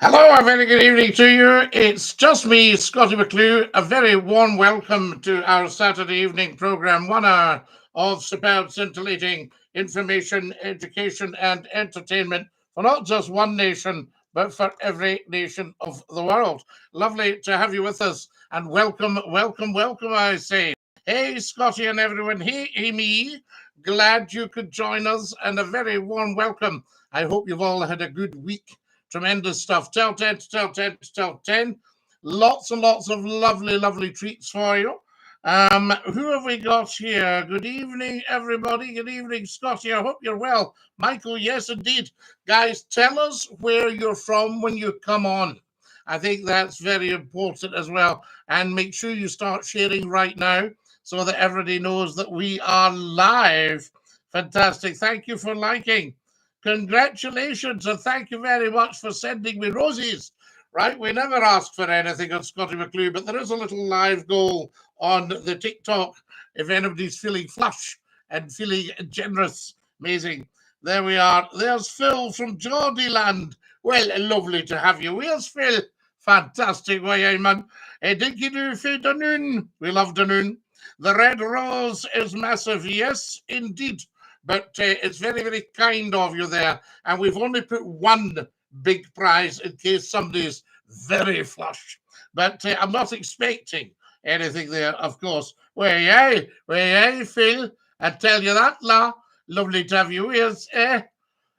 Hello, a very good evening to you. It's just me, Scottie McClue. A very warm welcome to our Saturday evening program, 1 hour of superb, scintillating information, education, and entertainment for not just one nation, but for every nation of the world. Lovely to have you with us, and welcome, welcome, welcome, I say. Hey, Scottie and everyone. Hey, Amy. Glad you could join us, and a very warm welcome. I hope you've all had a good week. Tremendous stuff. Tell 10 to tell 10 to tell 10. Lots and lots of lovely, lovely treats for you. Who have we got here? Good evening, everybody. Good evening, Scottie. I hope you're well. Michael, yes, indeed. Guys, tell us where you're from when you come on. I think that's very important as well. And make sure you start sharing right now so that everybody knows that we are live. Fantastic. Thank you for liking. Congratulations, and thank you very much for sending me roses. Right, we never asked for anything on Scottie McClue, but there is a little live goal on the TikTok if anybody's feeling flush and feeling generous. Amazing. There we are. There's Phil from Geordieland. Well, lovely to have you. Where's Phil? Fantastic. Why, man. DINKY-DOO for Dunoon. We love Dunoon. The red rose is massive. Yes, indeed. But it's very, very kind of you there. And we've only put one big prize in case somebody's very flush. But I'm not expecting anything there, of course. Where you, Phil? I tell you that, la. Lovely to have you here.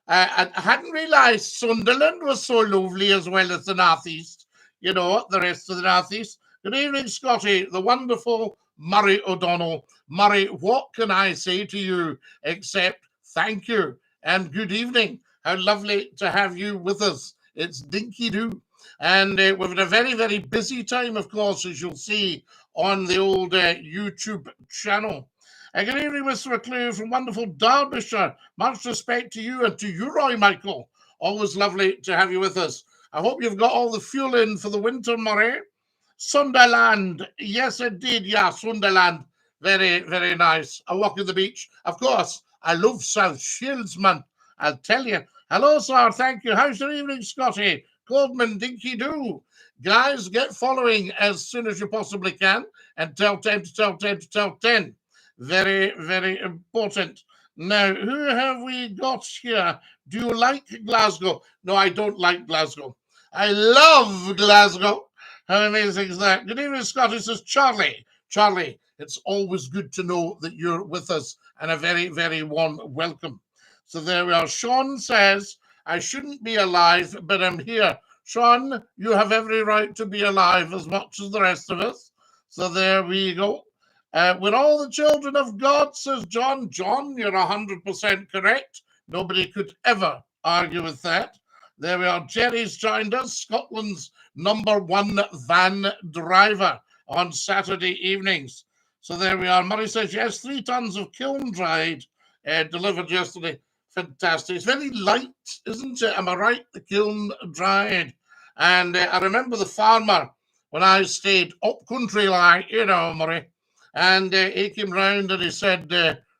I hadn't realised Sunderland was so lovely as well as the North East. You know, the rest of the North East. Good evening, Scottie, the wonderful Murray O'Donnell. Murray, what can I say to you except thank you and good evening? How lovely to have you with us. It's DINKY-DOO. And we've had a very, very busy time, of course, as you'll see on the old YouTube channel. Good evening, Mr. McClue from wonderful Derbyshire. Much respect to you and to you, Roy Michael. Always lovely to have you with us. I hope you've got all the fuel in for the winter, Murray. Sunderland. Yes, indeed. Yeah, Sunderland. Very, very nice. A walk on the beach. Of course, I love South Shields, man. I'll tell you. Hello, sir. Thank you. How's your evening, Scottie? Goldman, DINKY-DOO. Guys, get following as soon as you possibly can and tell 10 to tell 10 to tell 10. Very, very important. Now, who have we got here? Do you like Glasgow? No, I don't like Glasgow. I love Glasgow. How amazing is that? Good evening, Scottie. Says Charlie. Charlie, it's always good to know that you're with us and a very, very warm welcome. So there we are. Sean says, I shouldn't be alive, but I'm here. Sean, you have every right to be alive as much as the rest of us. So there we go. We're all the children of God, says John. John, you're 100% correct. Nobody could ever argue with that. There we are. Jerry's joined us, Scotland's #1 van driver on Saturday evenings. So there we are. Murray says, yes, 3 tons of kiln dried delivered yesterday. Fantastic. It's very light, isn't it? Am I right? The kiln dried. And I remember the farmer when I stayed up country, like, you know, Murray. And he came round and he said,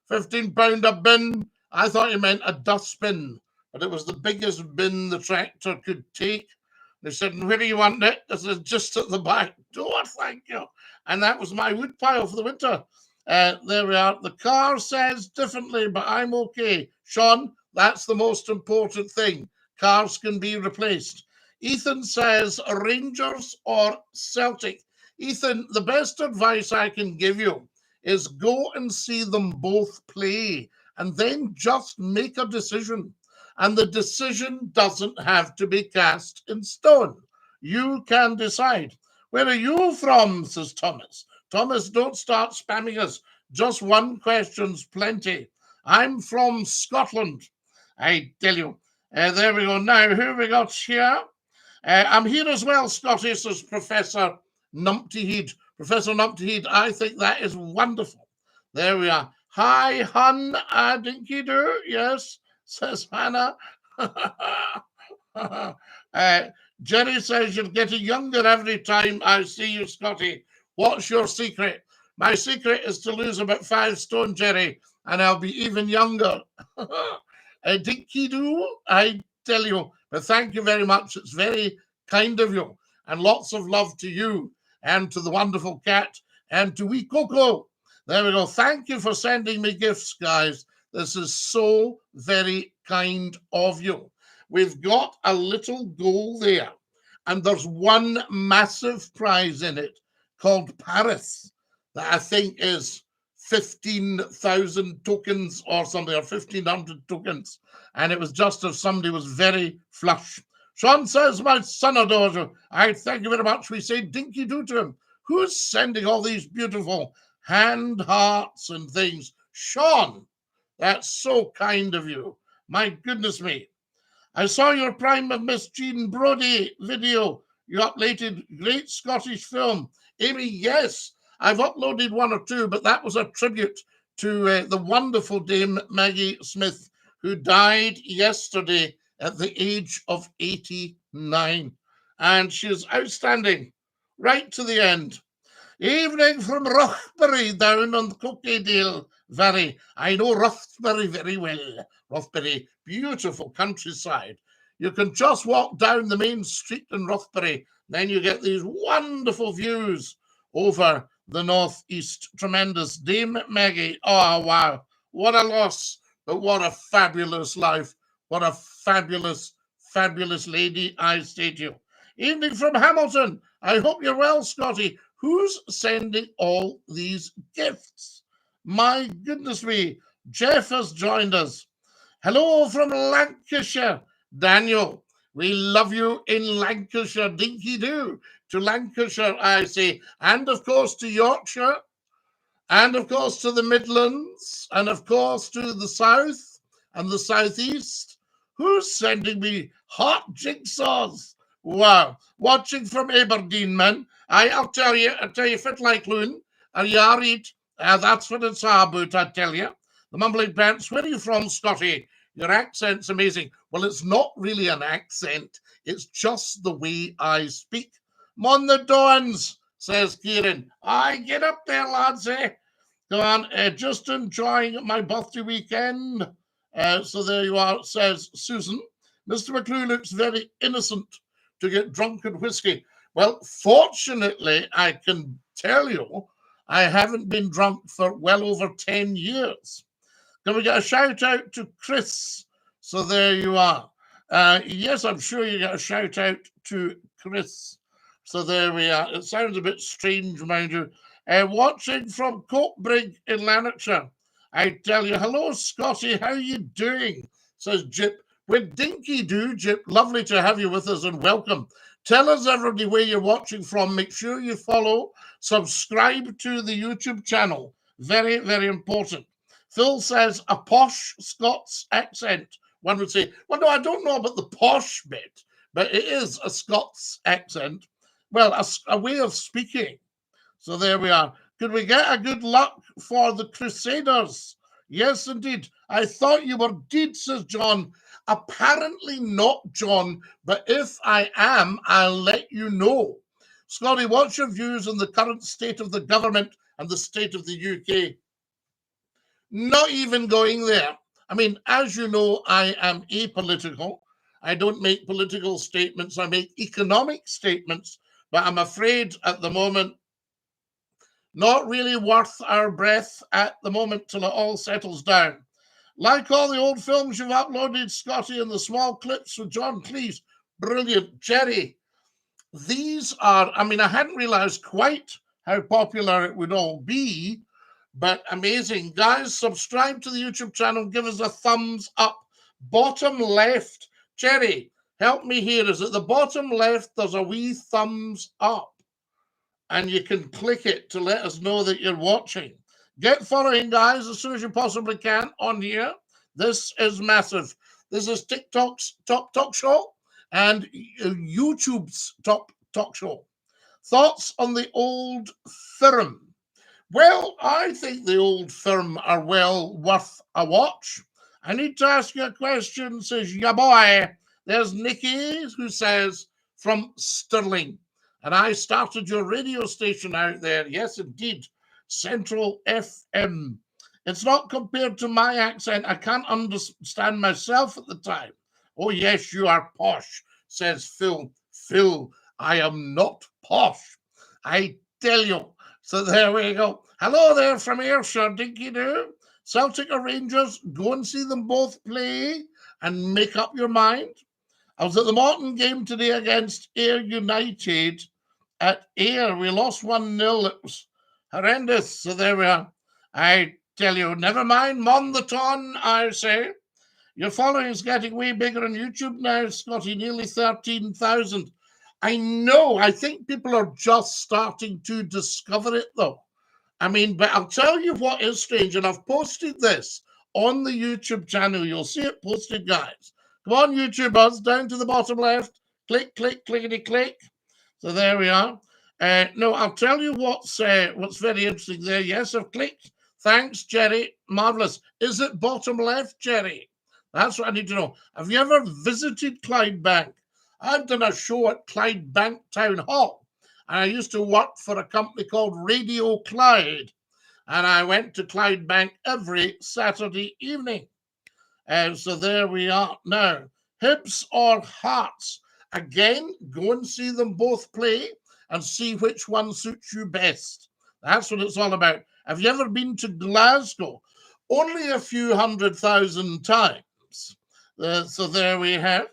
£15 a bin. I thought he meant a dustbin, but it was the biggest bin the tractor could take. They said, where do you want it? I said, just at the back door, thank you. And that was my wood pile for the winter. There we are. The car says differently, but I'm okay. Sean, that's the most important thing. Cars can be replaced. Ethan says Rangers or Celtic. Ethan, the best advice I can give you is go and see them both play and then just make a decision. And the decision doesn't have to be cast in stone. You can decide. Where are you from, says Thomas. Thomas, don't start spamming us. Just one question's plenty. I'm from Scotland. I tell you. There we go. Now, who have we got here? I'm here as well, Scottie, says Professor Numpty Heed. Professor Numpty Heed, I think that is wonderful. There we are. Hi, hun, DINKY-DOO. Yes, says Hannah. Jenny says you're getting younger every time I see you, Scottie. What's your secret? My secret is to lose about 5 stone, Jerry, and I'll be even younger. DINKY-DOO, I tell you. But thank you very much. It's very kind of you. And lots of love to you and to the wonderful cat and to wee Coco. There we go. Thank you for sending me gifts, guys. This is so very kind of you. We've got a little goal there, and there's one massive prize in it called Paris that I think is 15,000 tokens or something, or 1,500 tokens. And it was just if somebody was very flush. Sean says, my son or daughter, I thank you very much. We say DINKY-DOO to him. Who's sending all these beautiful hand hearts and things? Sean, that's so kind of you. My goodness me. I saw your Prime of Miss Jean Brodie video. You uploaded great Scottish film. Amy, yes, I've uploaded one or two, but that was a tribute to the wonderful Dame Maggie Smith, who died yesterday at the age of 89. And she is outstanding right to the end. Evening from Roughbury down on Coquaidale Valley. I know Roughbury very well. Roughbury, beautiful countryside. You can just walk down the main street in Roughbury, then you get these wonderful views over the northeast. Tremendous. Dame Maggie, oh wow, what a loss, but what a fabulous life. What a fabulous, fabulous lady, I say to you. Evening from Hamilton. I hope you're well, Scottie. Who's sending all these gifts? My goodness me. Jeff has joined us. Hello from Lancashire. Daniel, we love you in Lancashire. DINKY-DOO to Lancashire, I say. And of course to Yorkshire. And of course to the Midlands. And of course to the south and the southeast. Who's sending me hot jigsaws? Wow. Watching from Aberdeen, man. I'll tell you, fit like loon. Are you all right? That's what it's all about, I tell you. The mumbling pants. Where are you from, Scottie? Your accent's amazing. Well, it's not really an accent. It's just the way I speak. Mon the Dons, says Kieran. I get up there, lads, eh? Go on, just enjoying my birthday weekend. So there you are, says Susan. Mr. McClue looks very innocent to get drunk and whiskey. Well, fortunately, I can tell you, I haven't been drunk for well over 10 years. Can we get a shout out to Chris? So there you are. Yes, I'm sure you get a shout out to Chris. So there we are. It sounds a bit strange, mind you. Watching from Coatbrig in Lanarkshire. I tell you, hello, Scottie, how you doing? Says Jip. With DINKY-DOO, Jip, lovely to have you with us and welcome. Tell us, everybody, where you're watching from. Make sure you follow, subscribe to the YouTube channel. Very, very important. Phil says, a posh Scots accent. One would say, well, no, I don't know about the posh bit, but it is a Scots accent. Well, a way of speaking. So there we are. Could we get a good luck for the Crusaders? Yes, indeed. I thought you were dead, says John. Apparently not, John, but if I am, I'll let you know. Scottie, what's your views on the current state of the government and the state of the UK? Not even going there. I mean, as you know, I am apolitical. I don't make political statements. I make economic statements, but I'm afraid at the moment, not really worth our breath at the moment till it all settles down. Like all the old films you've uploaded, Scottie, and the small clips with John Cleese. Brilliant. Jerry, these are, I mean, I hadn't realized quite how popular it would all be, but amazing. Guys, subscribe to the YouTube channel. Give us a thumbs up. Bottom left. Jerry, help me here. Is at the bottom left, there's a wee thumbs up. And you can click it to let us know that you're watching. Get following, guys, as soon as you possibly can on here. This is massive. This is TikTok's top talk show and YouTube's top talk show. Thoughts on the old firm? Well, I think the old firm are well worth a watch. I need to ask you a question, says ya boy. There's Nikki, who says, from Stirling. And I started your radio station out there. Yes, indeed. Central FM. It's not compared to my accent. I can't understand myself at the time. Oh, yes, you are posh, says Phil. Phil, I am not posh. I tell you. So there we go. Hello there from Ayrshire, DINKY-DOO. Celtic or Rangers, go and see them both play and make up your mind. I was at the Morton game today against Ayr United at Ayr. We lost 1-0. It was horrendous. So there we are. I tell you, never mind. Mon the ton, I say. Your following is getting way bigger on YouTube now, Scottie, nearly 13,000. I know. I think people are just starting to discover it, though. I mean, but I'll tell you what is strange, and I've posted this on the YouTube channel. You'll see it posted, guys. Come on, YouTubers, down to the bottom left. Click, click, clickety, click. So there we are. No, I'll tell you what's very interesting there. Yes, I've clicked. Thanks, Jerry. Marvellous. Is it bottom left, Jerry? That's what I need to know. Have you ever visited Clydebank? I've done a show at Clydebank Town Hall. And I used to work for a company called Radio Clyde. And I went to Clydebank every Saturday evening. So there we are. Now, Hibs or Hearts? Again, go and see them both play and see which one suits you best. That's what it's all about. Have you ever been to Glasgow? Only a few 100,000 times. So there we have.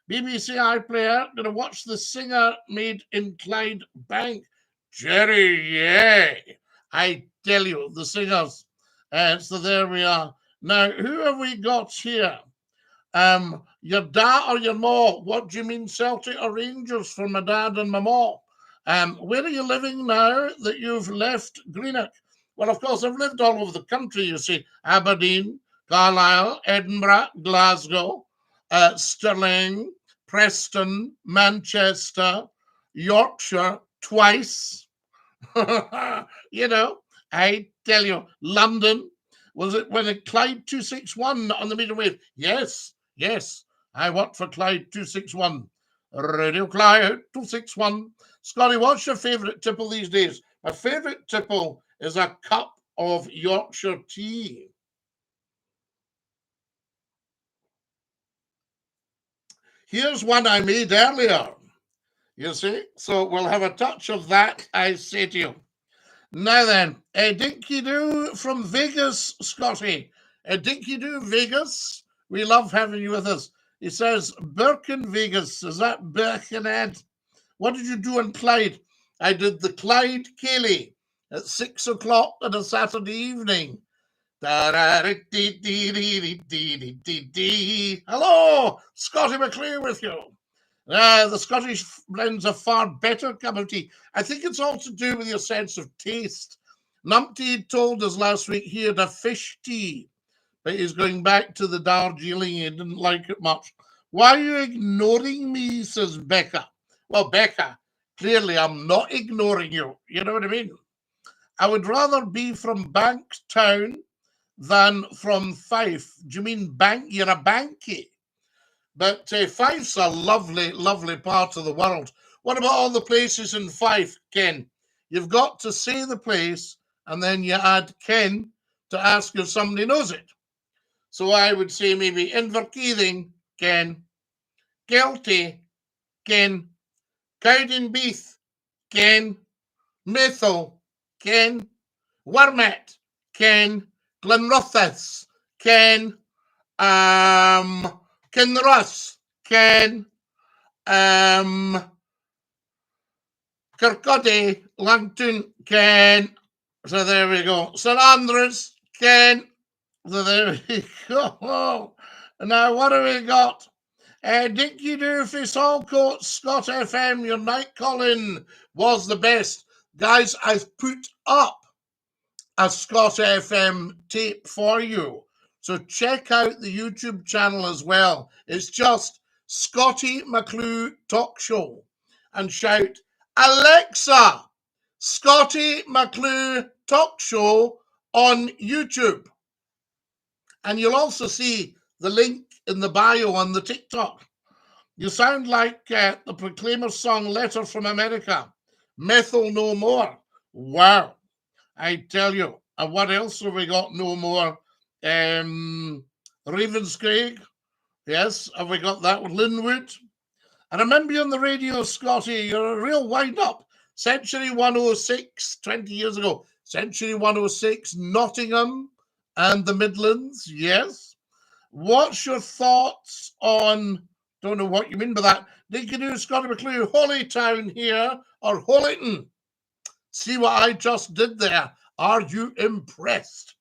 BBC iPlayer, going to watch The Singer Made in Clydebank. Jerry, yeah. I tell you, the singers. So there we are. Now, who have we got here? Your dad or your ma? What do you mean, Celtic or Rangers for my dad and my ma? Where are you living now that you've left Greenock? Well, of course, I've lived all over the country, you see. Aberdeen, Carlisle, Edinburgh, Glasgow, Stirling, Preston, Manchester, Yorkshire, twice. You know, I tell you, London. Was it when it Clyde 261 on the medium wave? Yes, yes. I worked for Clyde 261. Radio Clyde 261. Scottie, what's your favourite tipple these days? My favourite tipple is a cup of Yorkshire tea. Here's one I made earlier. You see? So we'll have a touch of that, I say to you. Now then, DINKY-DOO from Vegas, Scottie. DINKY-DOO, Vegas. We love having you with us. He says, Birkin, Vegas. Is that Birkenhead? What did you do in Clyde? I did the Clyde Ceilidh at 6 o'clock on a Saturday evening. Hello, Scottie McCLUE with you. The Scottish blends a far better cup of tea. I think it's all to do with your sense of taste. Numpty told us last week he had a fish tea, but he's going back to the Darjeeling. He didn't like it much. Why are you ignoring me, says Becca. Well, Becca, clearly I'm not ignoring you. You know what I mean? I would rather be from Bankstown than from Fife. Do you mean bank? You're a banky. But Fife's a lovely, lovely part of the world. What about all the places in Fife, Ken? You've got to say the place and then you add Ken to ask if somebody knows it. So I would say maybe Inverkeithing, Ken. Kelty, Ken. Cowdenbeath, Ken. Methil, Ken. Wermet, Ken. Glenrothes, Ken. Kinross, Ken. Kirkcaldy, Langton, Ken. So there we go. St Andrews, Ken. So there we go. Now what have we got? DINKY-DOO for Saltcoat, Scott FM, your night calling was the best. Guys, I've put up a Scott FM tape for you. So check out the YouTube channel as well. It's just Scottie McCLUE Talk Show. And shout, Alexa, Scottie McCLUE Talk Show on YouTube. And you'll also see the link in the bio on the TikTok. You sound like the Proclaimer song Letter from America. Methil no more. Wow. I tell you. And what else have we got? No more. Ravenscraig. Yes, have we got that one? Linwood. I remember you on the radio, Scottie. You're a real wind-up. Century 106, 20 years ago. Century 106, Nottingham and the Midlands, yes. What's your thoughts on, don't know what you mean by that, DINKY-DOO, Scottie McCLUE, Holytown here, or Holyton? See what I just did there? Are you impressed?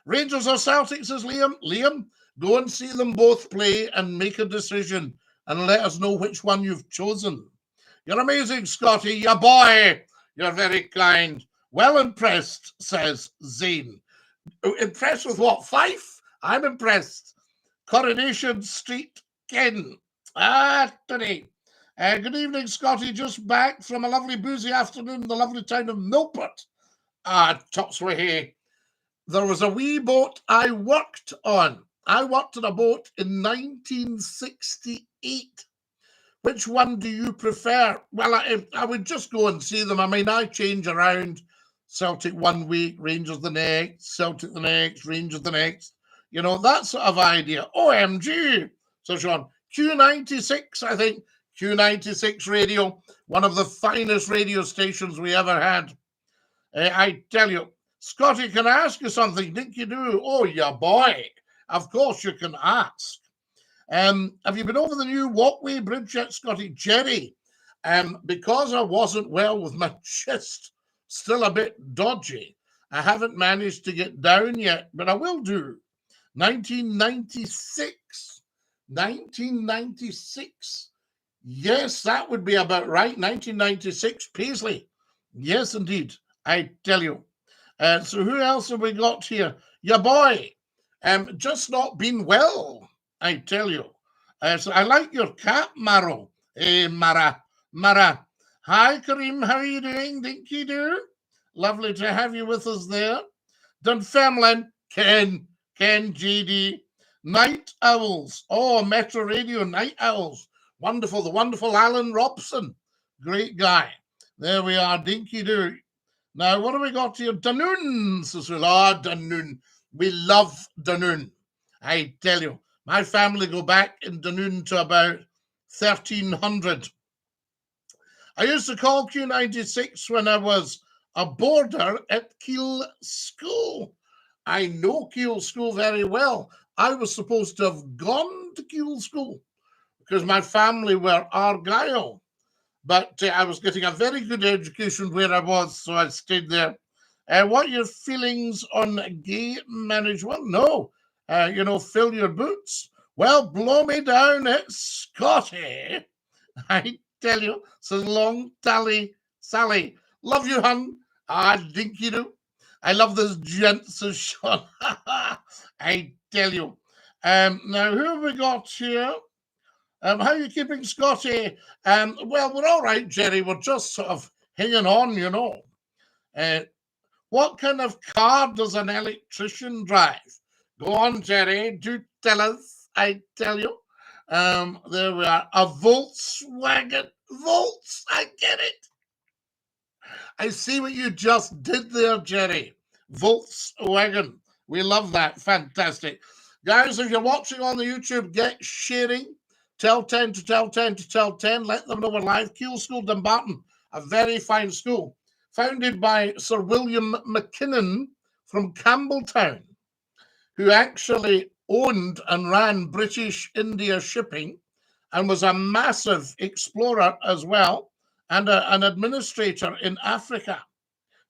Rangers or Celtics, says Liam. Liam, go and see them both play and make a decision and let us know which one you've chosen. You're amazing, Scottie. Ya boy. You're very kind. Well impressed, says Zane. Impressed with what? Fife? I'm impressed. Coronation Street, Ken. Tony. Good evening, Scottie. Just back from a lovely boozy afternoon in the lovely town of Milport. Topsway. There was a wee boat I worked on. I worked on a boat in 1968. Which one do you prefer? Well, I would just go and see them. I mean, I change around. Celtic 1 week, Rangers the next, Celtic the next, Rangers the next. You know, that sort of idea. OMG. So, Sean, Q96, I think. Q96 radio, one of the finest radio stations we ever had. I tell you, Scottie, can I ask you something? DINKY-DOO. Oh, yeah, boy. Of course you can ask. Have you been over the new walkway bridge yet, Scottie? Jerry, because I wasn't well with my chest, still a bit dodgy, I haven't managed to get down yet, but I will do. 1996. 1996. Yes, that would be about right. 1996, Paisley. Yes, indeed. I tell you. So who else have we got here? Your boy. Just not been well, I tell you. So I like your cap, Maro. Hey, Mara. Hi, Kareem. How are you doing? DINKY-DOO. Lovely to have you with us there. Dunfermline. Ken GD. Night Owls. Oh, Metro Radio Night Owls. Wonderful. The wonderful Alan Robson. Great guy. There we are. DINKY-DOO. Now, what have we got here? Dunoon, says Will. Ah, Dunoon. We love Dunoon. I tell you. My family go back in Dunoon to about 1300. I used to call Q96 when I was a boarder at Kiel School. I know Kiel School very well. I was supposed to have gone to Kiel School because my family were Argyll. But I was getting a very good education where I was, so I stayed there. What are your feelings on gay marriage? Well, no. Fill your boots. Well, blow me down at Scottie. I tell you, says Long Tally Sally. Love you, hun. DINKY-DOO. I love this gent, says Sean. I tell you. Now, who have we got here? How are you keeping, Scottie? Well, we're all right, Jerry. We're just sort of hanging on, you know. What kind of car does an electrician drive? Go on, Jerry. Do tell us. I tell you. There we are. A Volkswagen. Volts. I get it. I see what you just did there, Jerry. Volkswagen. We love that. Fantastic. Guys, if you're watching on the YouTube, get sharing. Tell 10 to tell 10 to tell 10. Let them know we're live. Kiel School, Dumbarton. A very fine school. Founded by Sir William McKinnon from Campbelltown, who actually owned and ran British India Shipping and was a massive explorer as well and an administrator in Africa.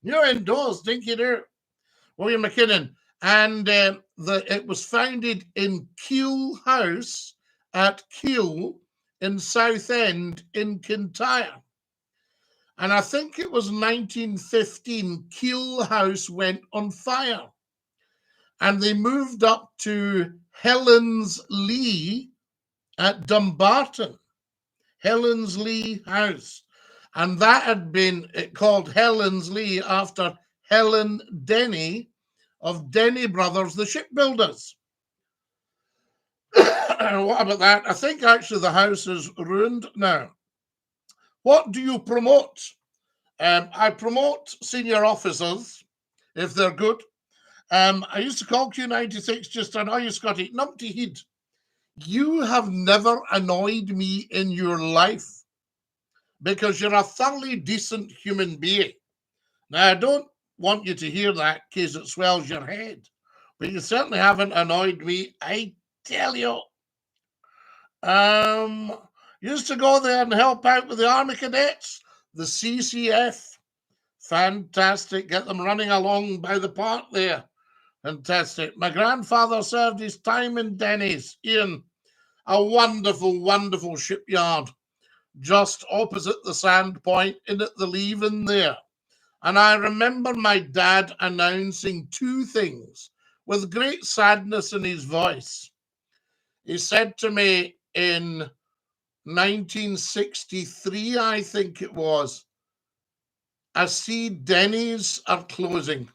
New indoors, DINKY-DOO. William McKinnon. And it was founded in Keele House at Keele in Southend in Kintyre. And I think it was 1915, Keele House went on fire. And they moved up to Helen's Lee at Dumbarton. Helen's Lee House. And that had been called Helen's Lee after Helen Denny of Denny Brothers, the shipbuilders. What about that? I think actually the house is ruined now. What do you promote? I promote senior officers, if they're good. I used to call Q96 just on, are you Scottie? Numpty Heed. You have never annoyed me in your life because you're a thoroughly decent human being. Now, I don't want you to hear that in case it swells your head, but you certainly haven't annoyed me, I tell you. Used to go there and help out with the Army Cadets, the CCF. Fantastic. Get them running along by the park there. Fantastic. My grandfather served his time in Denny's, Ian. A wonderful, wonderful shipyard just opposite the Sand Point in at the leaving there. And I remember my dad announcing two things with great sadness in his voice. He said to me in 1963, I think it was, I see Denny's are closing.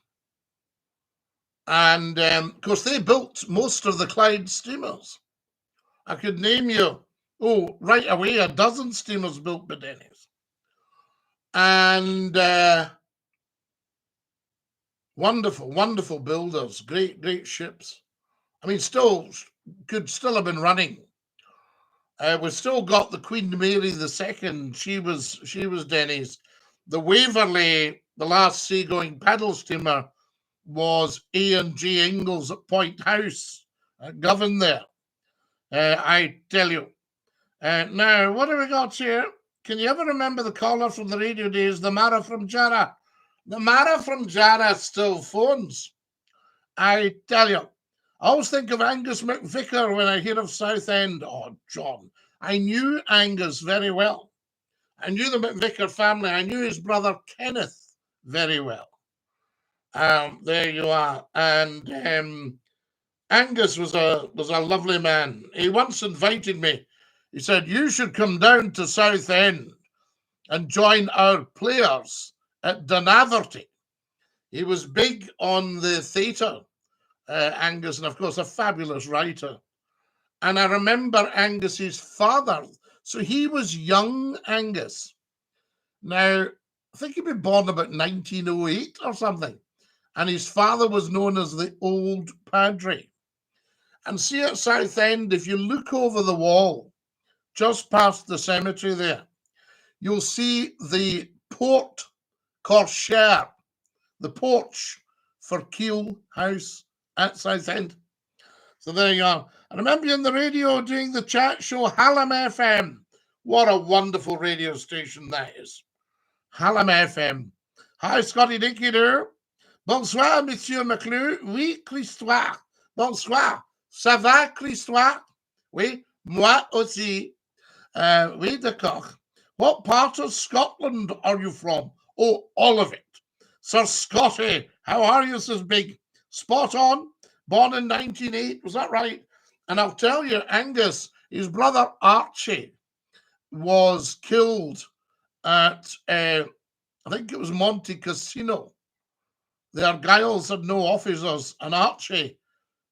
And of course, they built most of the Clyde steamers. I could name you, right away, a dozen steamers built by Denny's. And wonderful, wonderful builders, great, great ships. I mean, could still have been running. We've still got the Queen Mary II. She was Denny's. The Waverley, the last seagoing paddle steamer, was A&G Ingalls at Point House, Govan there. I tell you. Now, what have we got here? Can you ever remember the caller from the radio days, the Mara from Jarrah? The Mara from Jarrah still phones. I tell you. I always think of Angus McVicker when I hear of Southend. Oh, John. I knew Angus very well. I knew the McVicker family. I knew his brother Kenneth very well. There you are. And Angus was a lovely man. He once invited me. He said, you should come down to Southend and join our players at Dunaverty. He was big on the theatre, Angus, and of course a fabulous writer. And I remember Angus's father. So he was young Angus. Now, I think he'd been born about 1908 or something. And his father was known as the Old Padre. And see at Southend, if you look over the wall, just past the cemetery there, you'll see the Port Corsair, the porch for Keele House at Southend. So there you are. I remember you on the radio doing the chat show, Hallam FM. What a wonderful radio station that is. Hallam FM. Hi, Scottie DINKY-DOO. Bonsoir, Monsieur McClue. Oui, Christoire. Bonsoir. Ça va, Christoire? Oui, moi aussi. Oui, d'accord. What part of Scotland are you from? Oh, all of it. Sir Scottie, how are you, says Big? Spot on. Born in 1908, was that right? And I'll tell you, Angus, his brother Archie, was killed at, I think it was Monte Cassino. The Argylls had no officers, and Archie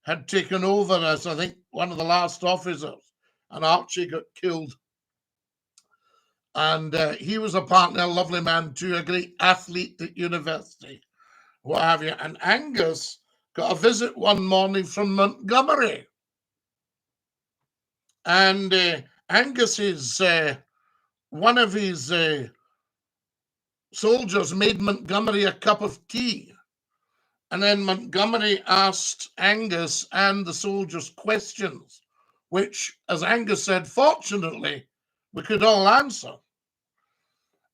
had taken over as, I think, one of the last officers, and Archie got killed. And he was a partner, a lovely man too, a great athlete at university, what have you. And Angus got a visit one morning from Montgomery. And Angus's, one of his soldiers made Montgomery a cup of tea. And then Montgomery asked Angus and the soldiers questions, which, as Angus said, fortunately, we could all answer.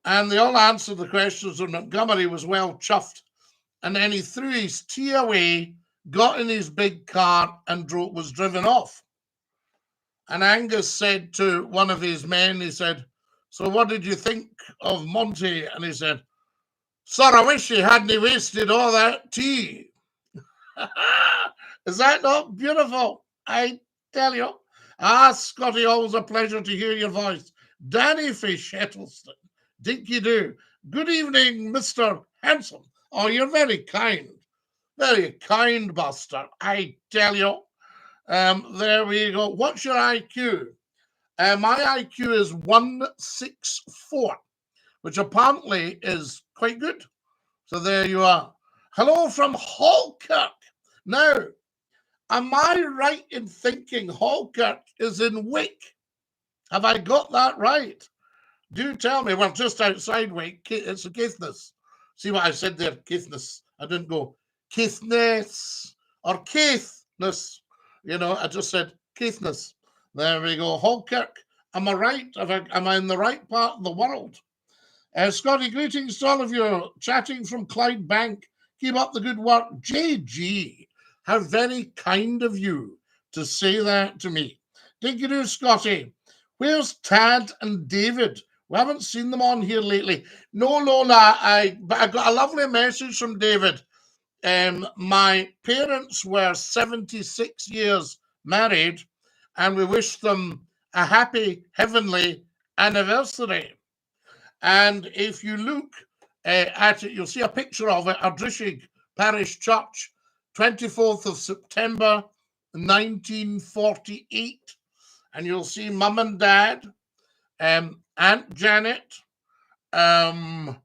And they all answered the questions, and Montgomery was well chuffed. And then he threw his tea away, got in his big car, and was driven off. And Angus said to one of his men, he said, so what did you think of Monty? And he said, sir, I wish he hadn't wasted all that tea. Is that not beautiful? I tell you. Ah, Scottie, always a pleasure to hear your voice. Danny Fish Shettleston, DINKY-DOO. Good evening, Mr. Handsome. Oh, you're very kind. Very kind, Buster. I tell you. There we go. What's your IQ? My IQ is 164, which apparently is quite good. So there you are. Hello from Falkirk. Now, Am I right in thinking Falkirk is in Wick? Have I got that right? Do tell me. Well, just outside Wick, it's a Caithness. See what I said there? Caithness. I didn't go Caithness or Caithness. You know, I just said Caithness. There we go. Falkirk. Am I right? Am I in the right part of the world? Scottie, greetings to all of you. Chatting from Clydebank. Keep up the good work. JG, how very kind of you to say that to me. DINKY-DOO, Scottie. Where's Tad and David? We haven't seen them on here lately. No, Lola, but I got a lovely message from David. My parents were 76 years married, and we wish them a happy heavenly anniversary. And if you look at it, you'll see a picture of it, Ardrishig Parish Church, 24th of September, 1948. And you'll see Mum and Dad, Aunt Janet, Grandpa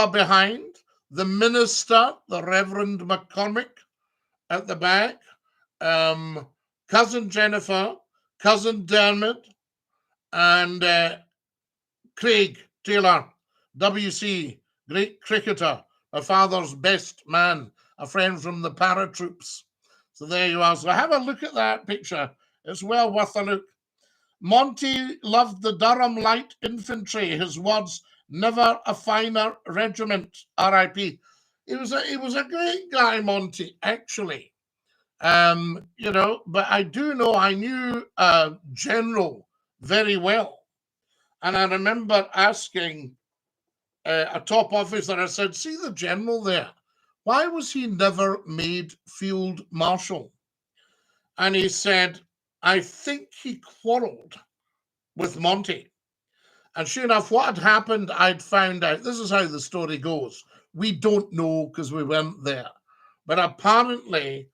behind, the minister, the Reverend McCormick at the back, Cousin Jennifer, Cousin Dermot, and Craig Taylor, WC, great cricketer, my father's best man, a friend from the paratroops. So there you are. So have a look at that picture. It's well worth a look. Monty loved the Durham Light Infantry. His words, never a finer regiment, R.I.P. He was a great guy, Monty, actually. You know, but I do know I knew General very well. And I remember asking a top officer, I said, see the general there? Why was he never made field marshal? And he said, I think he quarreled with Monty. And sure enough, what had happened, I'd found out. This is how the story goes. We don't know because we weren't there. But apparently,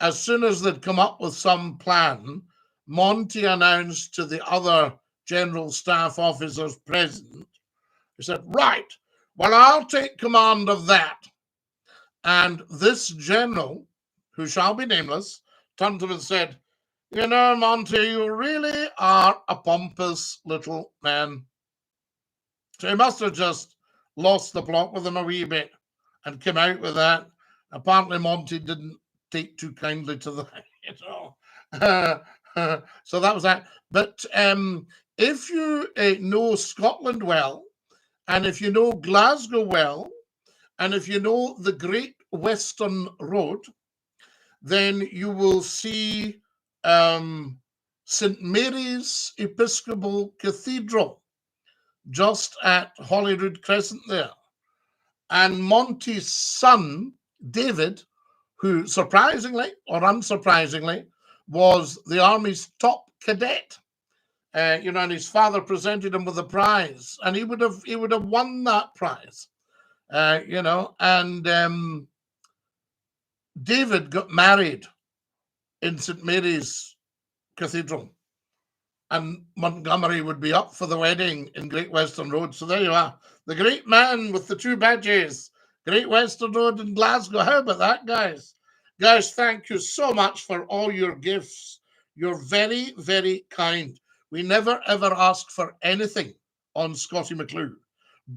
as soon as they'd come up with some plan, Monty announced to the other general staff officers present, he said, right, well, I'll take command of that. And this general, who shall be nameless, turned to him and said, you know, Monty, you really are a pompous little man. So he must have just lost the plot with him a wee bit and came out with that. Apparently, Monty didn't take too kindly to that, you know. So that was that. But if you know Scotland well, and if you know Glasgow well, and if you know the Great Western Road, then you will see St. Mary's Episcopal Cathedral just at Holyrood Crescent there. And Monty's son, David, who surprisingly or unsurprisingly was the Army's top cadet. You know, and his father presented him with a prize, and he would have won that prize. You know, and David got married in St. Mary's Cathedral, and Montgomery would be up for the wedding in Great Western Road. So there you are, the great man with the two badges, Great Western Road in Glasgow. How about that, guys? Guys, thank you so much for all your gifts. You're very, very kind. We never, ever ask for anything on Scottie McClue.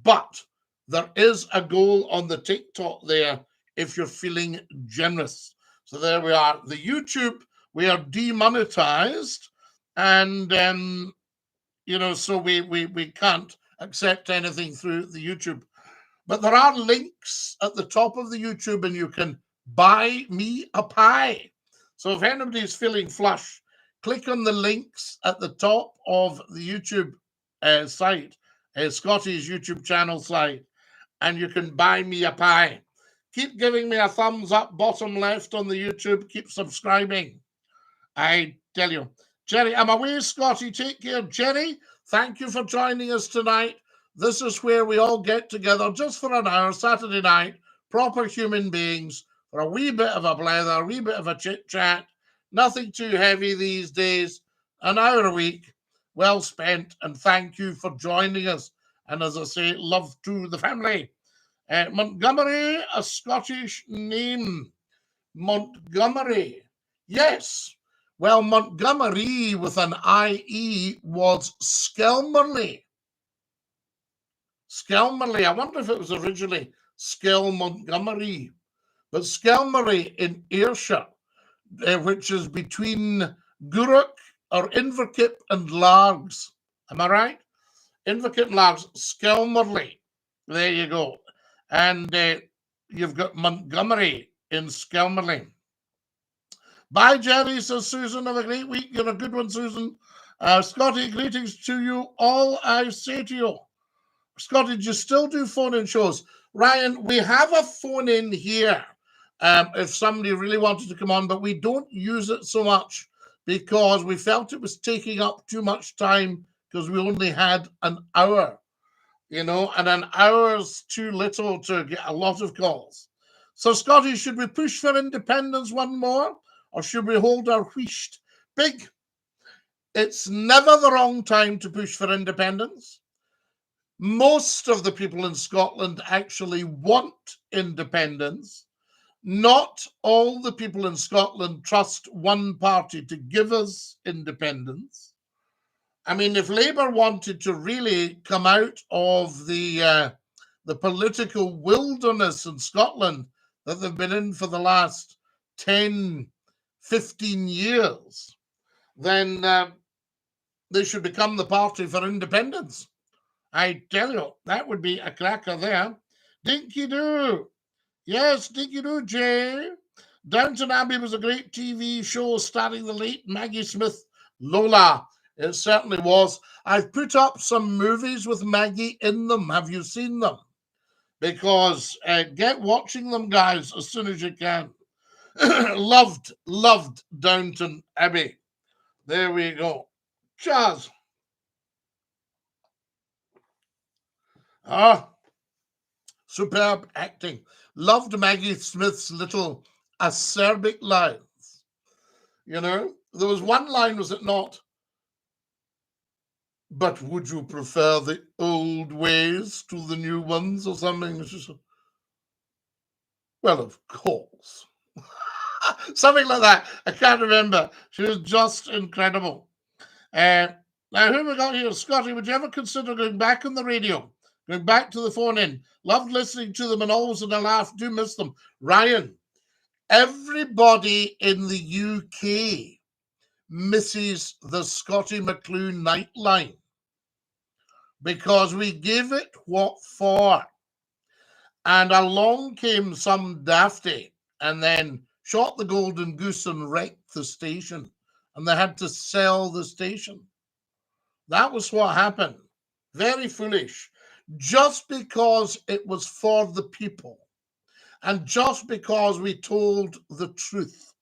But there is a goal on the TikTok there if you're feeling generous. So there we are. The YouTube, we are demonetized. And, you know, so we can't accept anything through the YouTube. But there are links at the top of the YouTube, and you can buy me a pie. So if anybody's feeling flush, click on the links at the top of the YouTube site, Scottie's YouTube channel site, and you can buy me a pie. Keep giving me a thumbs up, bottom left on the YouTube. Keep subscribing. I tell you. Jerry, I'm away, Scottie. Take care. Jerry, thank you for joining us tonight. This is where we all get together just for an hour, Saturday night, proper human beings, for a wee bit of a blather, a wee bit of a chit-chat. Nothing too heavy these days. An hour a week, well spent, and thank you for joining us. And as I say, love to the family. Montgomery, a Scottish name. Montgomery. Yes. Well, Montgomery with an IE was Skelmerley. Skelmerley. I wonder if it was originally Montgomery, but Skelmerley in Ayrshire, which is between Gourock or Inverkip and Largs. Am I right? Inverkip and Largs, Skelmerley. There you go. And you've got Montgomery in Skelmerley. Bye, Jerry, says Susan. Have a great week. You're a good one, Susan. Scottie, greetings to you all. I say to you, Scottie, do you still do phone-in shows? Ryan, we have a phone-in here if somebody really wanted to come on, but we don't use it so much because we felt it was taking up too much time because we only had an hour, you know, and an hour's too little to get a lot of calls. So, Scottie, should we push for independence one more, or should we hold our wheesht? Big, it's never the wrong time to push for independence. Most of the people in Scotland actually want independence. Not all the people in Scotland trust one party to give us independence. I mean, if Labour wanted to really come out of the political wilderness in Scotland that they've been in for the last 10, 15 years, then they should become the party for independence. I tell you, that would be a cracker there. DINKY-DOO. Yes, DINKY-DOO, Jay. Downton Abbey was a great TV show starring the late Maggie Smith, Lola. It certainly was. I've put up some movies with Maggie in them. Have you seen them? Because get watching them, guys, as soon as you can. loved Downton Abbey. There we go. Cheers. Superb acting. Loved Maggie Smith's little acerbic lines. You know, there was one line, was it not? But would you prefer the old ways to the new ones or something? Well, of course. Something like that. I can't remember. She was just incredible. Now, who have we got here? Scottie, would you ever consider going back on the radio? Going back to the phone-in? Loved listening to them and always in a laugh. Do miss them. Ryan, everybody in the UK misses the Scottie McClue Nightline because we gave it what for. And along came some dafty and then shot the golden goose and wrecked the station. And they had to sell the station. That was what happened. Very foolish. Just because it was for the people. And just because we told the truth.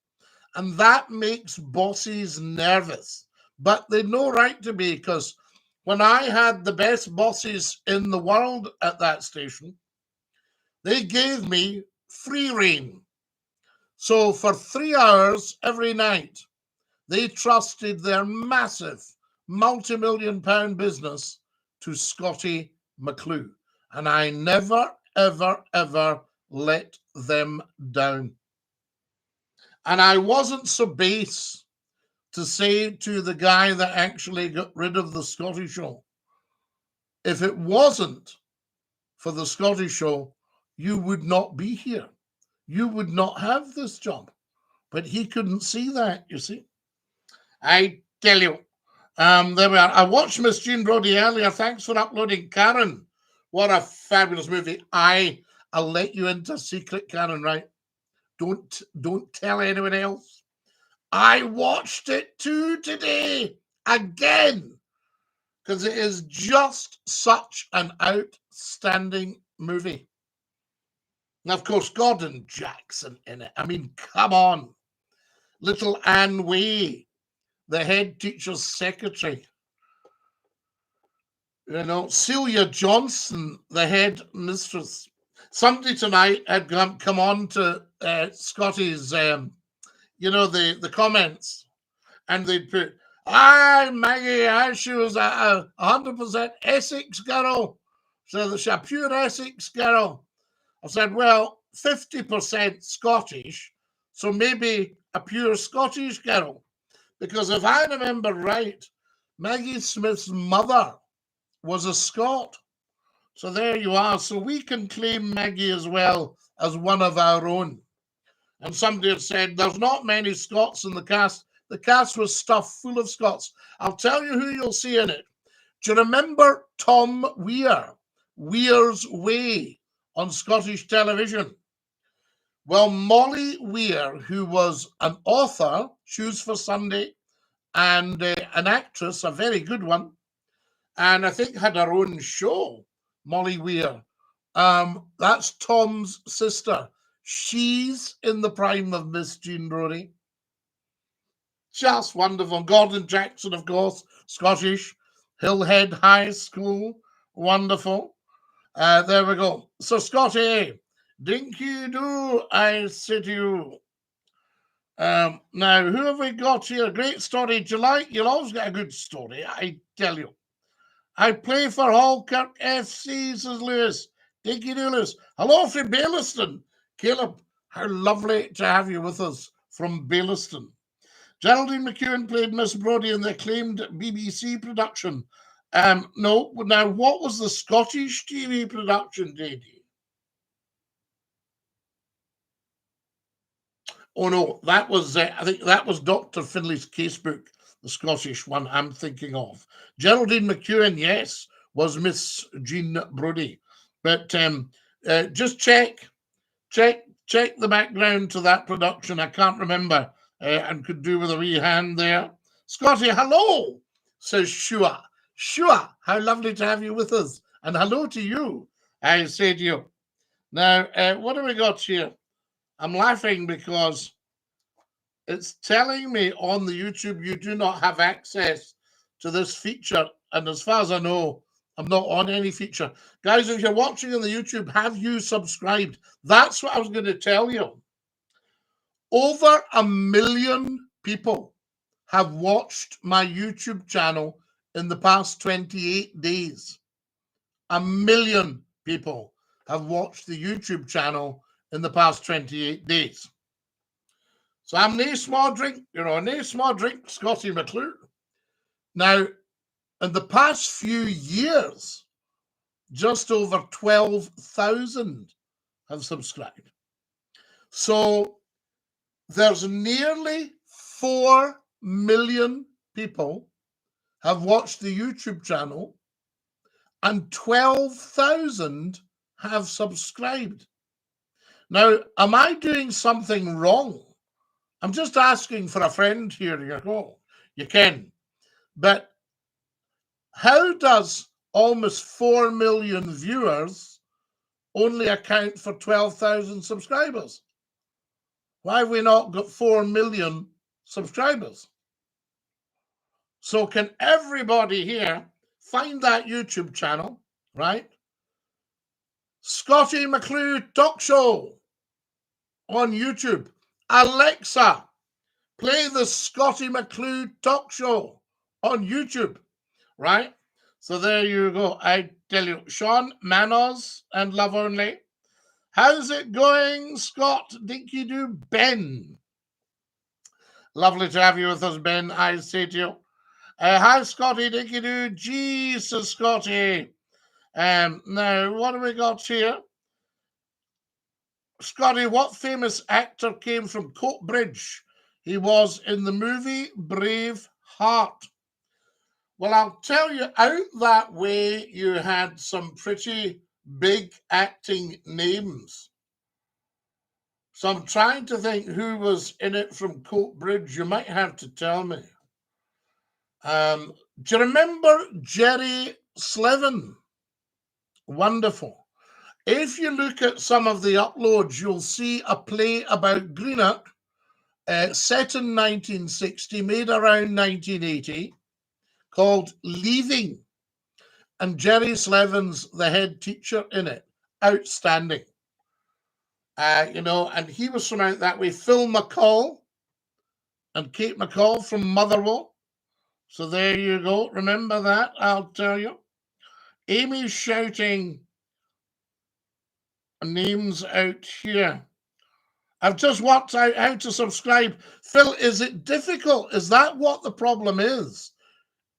And that makes bosses nervous. But they've no right to be, because when I had the best bosses in the world at that station, they gave me free rein. So for 3 hours every night, they trusted their massive multi-million-pound business to Scottie McClue. And I never, ever, ever let them down. And I wasn't so base to say to the guy that actually got rid of the Scottie Show, if it wasn't for the Scottie Show, you would not be here. You would not have this job. But he couldn't see that, you see. I tell you. There we are. I watched Miss Jean Brodie earlier. Thanks for uploading. Karen, what a fabulous movie. I'll let you into a secret, Karen, right? Don't tell anyone else. I watched it too today, again, because it is just such an outstanding movie. And of course, Gordon Jackson in it. I mean, come on. Little Anne Way, the head teacher's secretary. You know, Celia Johnson, the head mistress. Somebody tonight had come on to Scottie's, you know, the comments, and they'd put, Maggie, she was a 100% Essex girl. So she's a pure Essex girl. I said, well, 50% Scottish, so maybe a pure Scottish girl, because if I remember right, Maggie Smith's mother was a Scot. So there you are. So we can claim Maggie as well as one of our own. And somebody had said, there's not many Scots in the cast. The cast was stuffed full of Scots. I'll tell you who you'll see in it. Do you remember Tom Weir, Weir's Way, on Scottish television? Well, Molly Weir, who was an author, Shoes for Sunday, and an actress, a very good one, and I think had her own show, Molly Weir. That's Tom's sister. She's in the prime of Miss Jean Brodie. Just wonderful. Gordon Jackson, of course, Scottish. Hillhead High School, wonderful. There we go. So, Scottie, Dinky-Doo, I say to you. Now, who have we got here? Great story. Do you like? You'll always get a good story, I tell you. I play for Halkirk FC, says Lewis. Dinky-Doo, Lewis. Hello from Bayliston. Caleb, how lovely to have you with us from Bayliston. Geraldine McEwen played Miss Brodie in the acclaimed BBC production. No, now what was the Scottish TV production, JD? Oh no, that was I think that was Dr. Finlay's Casebook, the Scottish one I'm thinking of. Geraldine McEwen, yes, was Miss Jean Brodie, but just check the background to that production. I can't remember. And could do with a wee hand there. Scottie, hello, says Shua. Shua, how lovely to have you with us. And hello to you, I say to you. Now, what have we got here? I'm laughing because it's telling me on the YouTube you do not have access to this feature. And as far as I know, I'm not on any feature. Guys, if you're watching on the YouTube, have you subscribed? That's what I was going to tell you. Over 1 million people have watched my YouTube channel in the past 28 days. 1 million people have watched the YouTube channel in the past 28 days. So I'm nae small drink, nae small drink, Scottie McClue. Now, in the past few years, just over 12,000 have subscribed. So there's nearly 4 million people have watched the YouTube channel and 12,000 have subscribed. Now, am I doing something wrong? I'm just asking for a friend here. You go, you can. But how does almost 4 million viewers only account for 12,000 subscribers? Why have we not got 4 million subscribers? So can everybody here find that YouTube channel, right? Scottie McClue Talk Show on YouTube. Alexa, play the Scottie McClue Talk Show on YouTube, right? So there you go. I tell you, Sean Manos and Love Only. How's it going, Scott? Dinky-Doo, Ben. Lovely to have you with us, Ben. I say to you. Hi, Scottie, Dinky-Doo. Jesus, Scottie. Now, what have we got here? Scottie, what famous actor came from Coatbridge? He was in the movie Braveheart. Well, I'll tell you, out that way, you had some pretty big acting names. So I'm trying to think who was in it from Coatbridge. You might have to tell me. Do you remember Jerry Slevin? Wonderful. If you look at some of the uploads, you'll see a play about Greenock, set in 1960, made around 1980, called Leaving. And Jerry Slevin's the head teacher in it. Outstanding. And he was from out that way. Phil McCall and Kate McCall from Motherwell. So there you go. Remember that, I'll tell you. Amy's shouting names out here. I've just worked out how to subscribe. Phil, is it difficult? Is that what the problem is?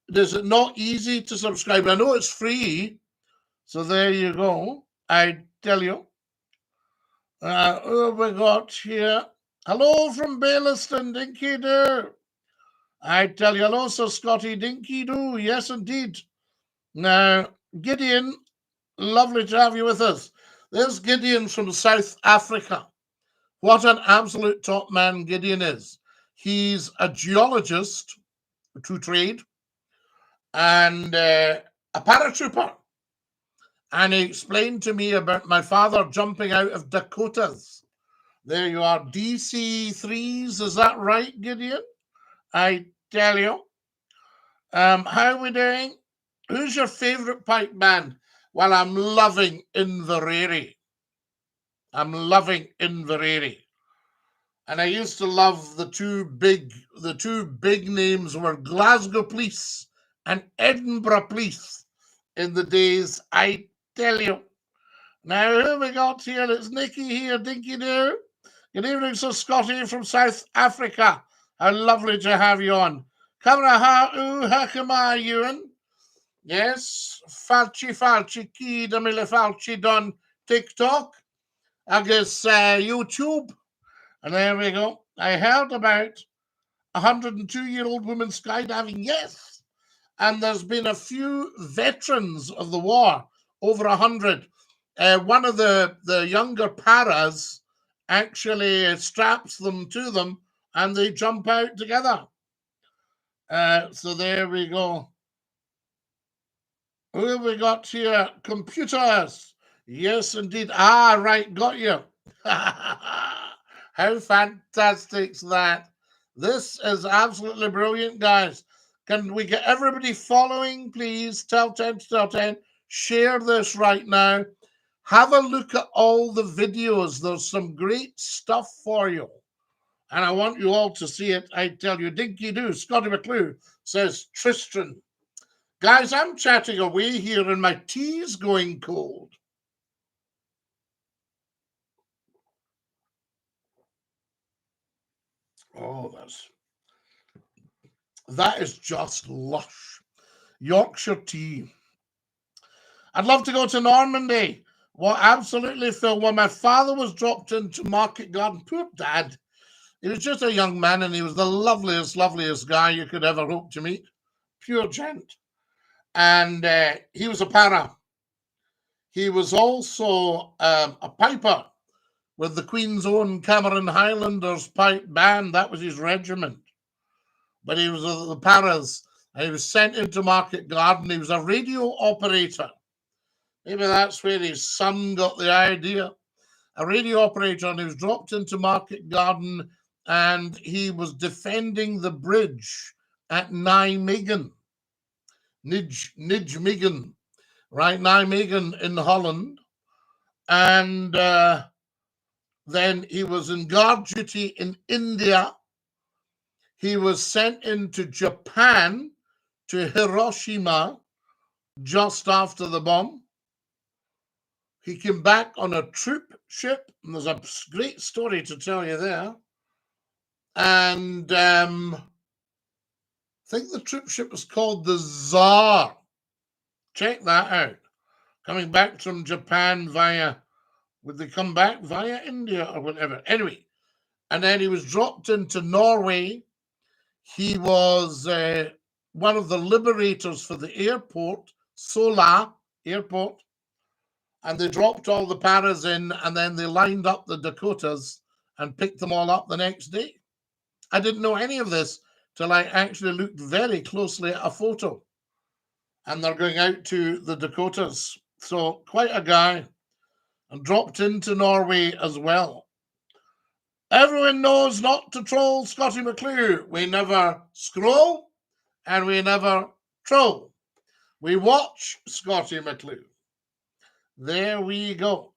Is it not easy to subscribe? I know it's free. So there you go. I tell you. Who have we got here? Hello from Bayliston, DINKY-DOO. I tell you, hello, Sir Scottie, DINKY-DOO. Yes, indeed. Now, Gideon, lovely to have you with us. There's Gideon from South Africa. What an absolute top man Gideon is. He's a geologist to trade and a paratrooper. And he explained to me about my father jumping out of Dakotas. There you are, DC-3s, is that right, Gideon? I tell you. How are we doing? Who's your favourite pipe band? Well, I'm loving Inverary. I'm loving Inverary. And I used to love the two big names were Glasgow Police and Edinburgh Police in the days, I tell you. Now, who have we got here? It's Nikki here, DINKY-DOO. Good evening, Sir Scottie from South Africa. How lovely to have you on. Kamera ha'u hakama, Ewan. Yes, falchi ki da mille falchi don TikTok. I guess YouTube. And there we go. I heard about a 102-year-old woman skydiving. Yes. And there's been a few veterans of the war, over 100. One of the younger paras actually straps them to them and they jump out together. So there we go. Who have we got here? Computers. Yes, indeed. Ah, right, got you. How fantastic is that? This is absolutely brilliant, guys. Can we get everybody following, please? Tell 10 to tell 10. Share this right now. Have a look at all the videos. There's some great stuff for you. And I want you all to see it. I tell you, DINKY-DOO, Scottie McCLUE says Tristan. Guys, I'm chatting away here and my tea's going cold. Oh, that is just lush. Yorkshire tea. I'd love to go to Normandy. Well, absolutely, Phil. When my father was dropped into Market Garden, poor dad. He was just a young man and he was the loveliest guy you could ever hope to meet. Pure gent. And he was a para. He was also a piper with the Queen's Own Cameron Highlanders pipe band. That was his regiment. But he was the paras. And he was sent into Market Garden. He was a radio operator. Maybe that's where his son got the idea. A radio operator, and he was dropped into Market Garden and he was defending the bridge at Nijmegen. Nijmegen, right? Nijmegen in Holland. And then he was in guard duty in India. He was sent into Japan to Hiroshima just after the bomb. He came back on a troop ship, and there's a great story to tell you there. And I think the troop ship was called the Tsar. Check that out. Coming back from Japan via, would they come back via India or whatever? Anyway, and then he was dropped into Norway. He was one of the liberators for the airport, Sola Airport. And they dropped all the paras in and then they lined up the Dakotas and picked them all up the next day. I didn't know any of this till I actually looked very closely at a photo. And they're going out to the Dakotas. So quite a guy. And dropped into Norway as well. Everyone knows not to troll Scottie McCLUE. We never scroll and we never troll. We watch Scottie McCLUE. There we go.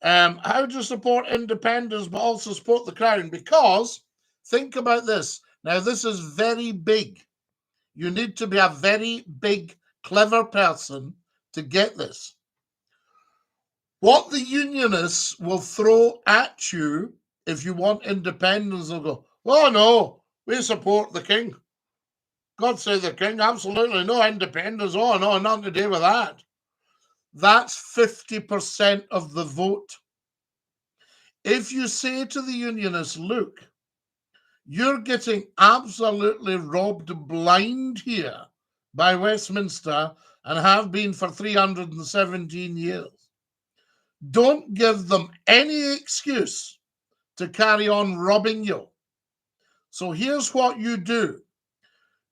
How to support independence but also support the crown? Because think about this. Now, this is very big. You need to be a very big, clever person to get this. What the unionists will throw at you if you want independence, they'll go, oh no, we support the king. God save the king, absolutely no independence. Oh no, nothing to do with that. That's 50% of the vote. If you say to the Unionists, look, you're getting absolutely robbed blind here by Westminster and have been for 317 years. Don't give them any excuse to carry on robbing you. So here's what you do.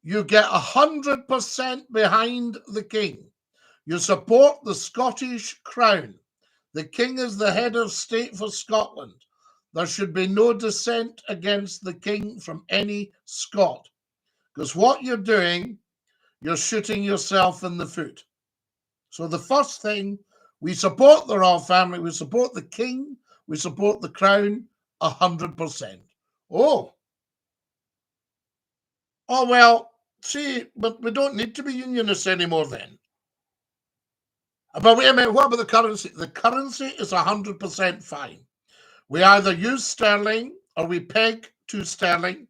You get 100% behind the king. You support the Scottish crown. The king is the head of state for Scotland. There should be no dissent against the king from any Scot. Because what you're doing, you're shooting yourself in the foot. So the first thing, we support the royal family, we support the king, we support the crown 100%. Oh, well, see, but we don't need to be unionists anymore then. But wait a minute, what about the currency? The currency is 100% fine. We either use sterling or we peg to sterling.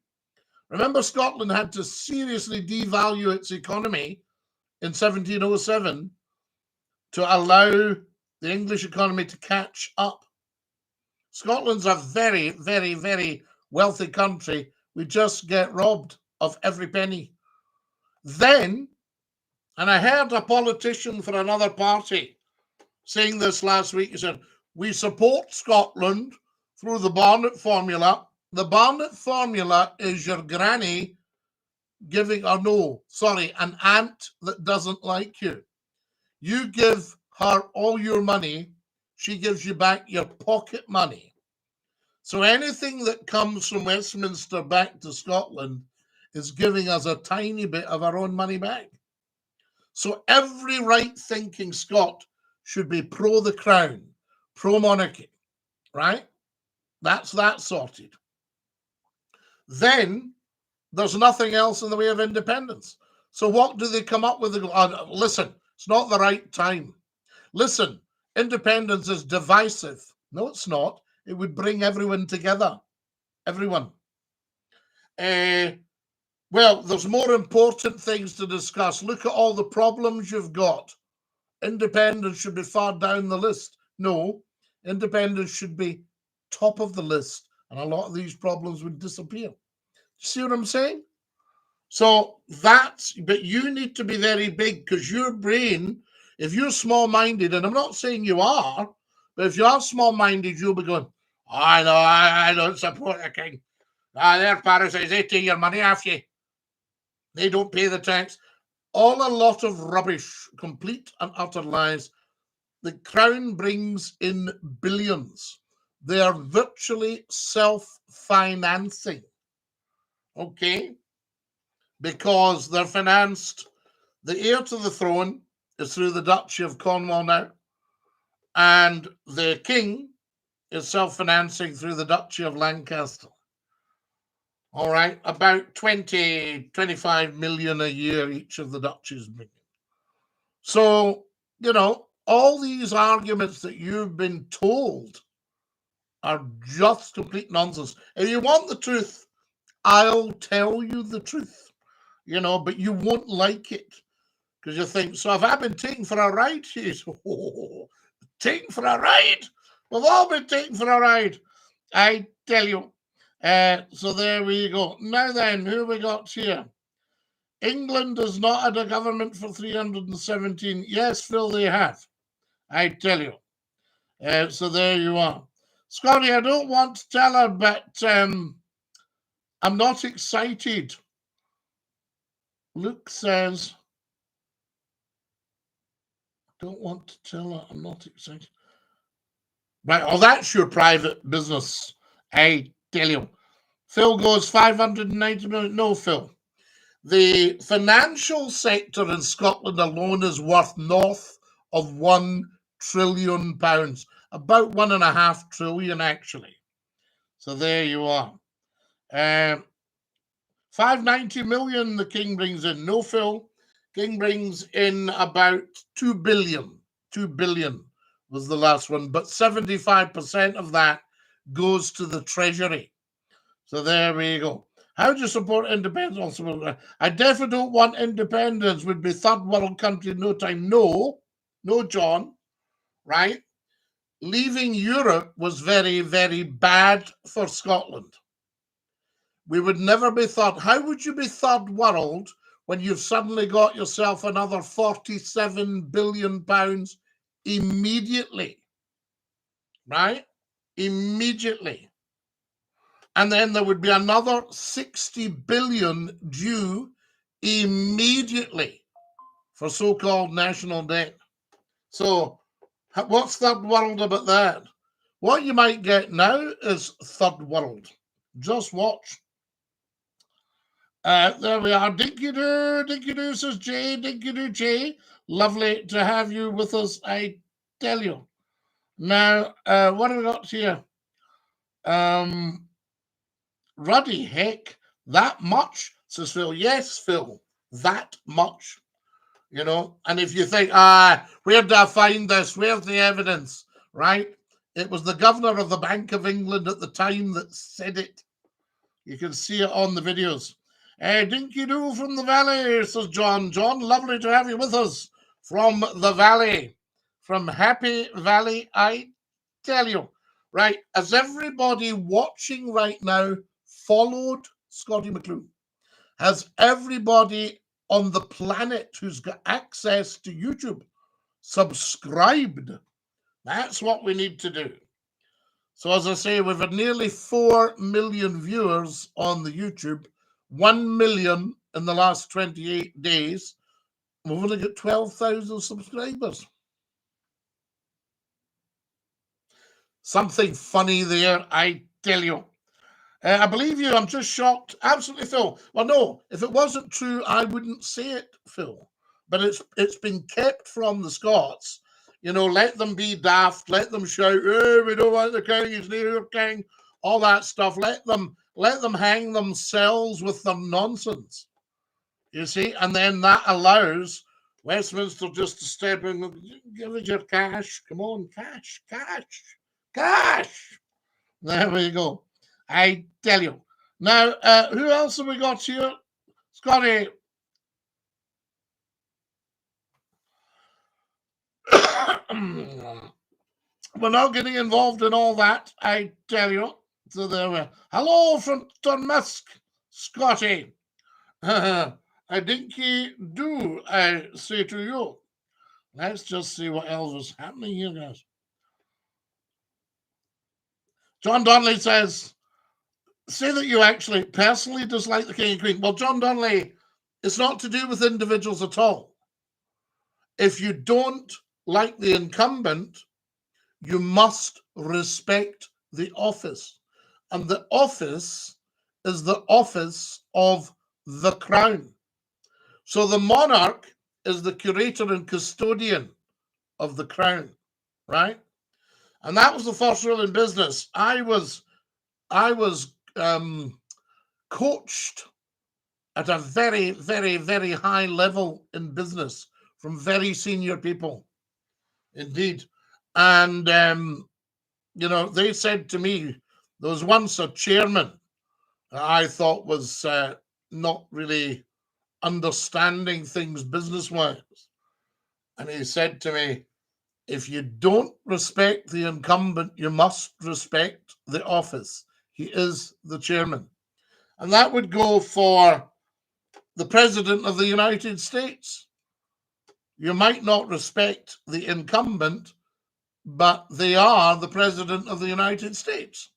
Remember, Scotland had to seriously devalue its economy in 1707 to allow the English economy to catch up. Scotland's a very, very, very wealthy country. We just get robbed of every penny. Then, and I heard a politician for another party saying this last week, he said, we support Scotland through the Barnett formula. The Barnett formula is your granny giving, an aunt that doesn't like you. You give her all your money, she gives you back your pocket money. So anything that comes from Westminster back to Scotland is giving us a tiny bit of our own money back. So every right-thinking Scot should be pro the crown, pro monarchy, right? That's that sorted. Then there's nothing else in the way of independence. So what do they come up with? Listen, it's not the right time. Listen, independence is divisive. No, it's not. It would bring everyone together. Everyone. Well, there's more important things to discuss. Look at all the problems you've got. Independence should be far down the list. No, independence should be top of the list, and a lot of these problems would disappear. See what I'm saying? So but you need to be very big, because your brain, if you're small-minded, and I'm not saying you are, but if you are small-minded, you'll be going, I don't support the king. Their parasites, they take your money off you. They don't pay the tax. A lot of rubbish, complete and utter lies. The crown brings in billions. They are virtually self-financing, okay? Because they're financed. The heir to the throne is through the Duchy of Cornwall now, and the king is self-financing through the Duchy of Lancaster. All right, about 25 million a year each of the duchies bring. So, all these arguments that you've been told are just complete nonsense. If you want the truth, I'll tell you the truth, but you won't like it, because you think, so have I been taken for a ride? Taken for a ride? We've all been taken for a ride, I tell you. So there we go. Now then, who we got here? England has not had a government for 317. Yes, Phil, they have. I tell you. So there you are. Scottie, I don't want to tell her, but I'm not excited. Luke says, don't want to tell her, I'm not excited. Right, that's your private business. I tell you. Phil goes 590 million. No, Phil. The financial sector in Scotland alone is worth north of £1 trillion. About 1.5 trillion, actually. So there you are. 590 million the king brings in. No, Phil. King brings in about 2 billion. 2 billion was the last one. But 75% of that goes to the Treasury. So there we go. How do you support independence? I definitely don't want independence. Would be third world country in no time. No, John, right? Leaving Europe was very, very bad for Scotland. We would never be third. How would you be third world when you've suddenly got yourself another £47 billion immediately, right? Immediately. And then there would be another 60 billion due immediately for so-called national debt. So what's third world about that? What you might get now is third world. Just watch. There we are. Dinky-Doo says Jay. Dinky-Doo Jay. Lovely to have you with us, I tell you. Now, what have we got here? Ruddy, heck, that much? Says Phil. Yes, Phil, that much. You know, and if you think, where did I find this? Where's the evidence? Right? It was the governor of the Bank of England at the time that said it. You can see it on the videos. Dinky-Doo from the Valley, says John. John, lovely to have you with us from the Valley, from Happy Valley, I tell you. Right, has everybody watching right now followed Scottie McClue? Has everybody on the planet who's got access to YouTube subscribed? That's what we need to do. So as I say, we've had nearly 4 million viewers on the YouTube, 1 million in the last 28 days. We've only got 12,000 subscribers. Something funny there, I tell you. I believe you. I'm just shocked. Absolutely, Phil. Well, no, if it wasn't true, I wouldn't say it, Phil. But it's been kept from the Scots. You know, let them be daft. Let them shout, "Oh, we don't want the king. He's near king." All that stuff. Let them hang themselves with their nonsense. You see, and then that allows Westminster just to step in and give us your cash. Come on, cash. There we go. I tell you. Now, who else have we got here? Scottie. We're not getting involved in all that, I tell you. So there we are. Hello from Dunmusk, Scottie. A dinky-do, I say to you. Let's just see what else is happening here, guys. John Donnelly says, say that you actually personally dislike the king and queen. Well, John Donnelly, it's not to do with individuals at all. If you don't like the incumbent, you must respect the office. And the office is the office of the crown. So the monarch is the curator and custodian of the crown, right? And that was the first rule in business. I was coached at a very, very, very high level in business from very senior people, indeed. And, you know, they said to me, there was once a chairman I thought was not really understanding things business-wise. And he said to me, if you don't respect the incumbent, you must respect the office. He is the chairman. And that would go for the President of the United States. You might not respect the incumbent, but they are the President of the United States.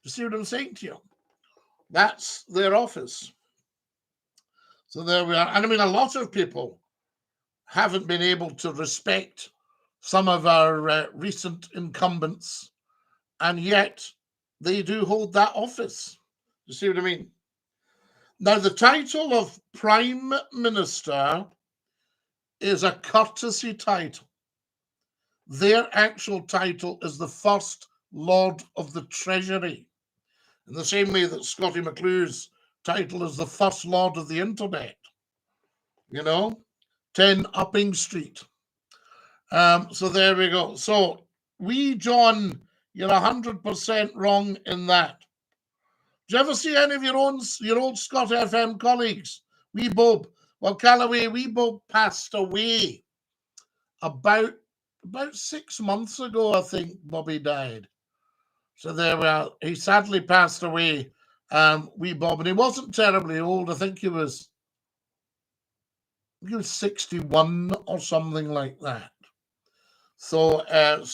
You see what I'm saying to you? That's their office. So there we are. And I mean, a lot of people haven't been able to respect some of our recent incumbents, and yet they do hold that office. You see what I mean? Now, the title of Prime Minister is a courtesy title. Their actual title is the First Lord of the Treasury, in the same way that Scottie McClue's title is the First Lord of the Internet. You know, 10 Upping Street. So there we go. So we, John, You're 100% wrong in that. Do you ever see any of your old Scott FM colleagues? Wee Bob. Well, Callaway, Wee Bob passed away about 6 months ago, I think Bobby died. So there we are. He sadly passed away, Wee Bob, and he wasn't terribly old. I think he was 61 or something like that. So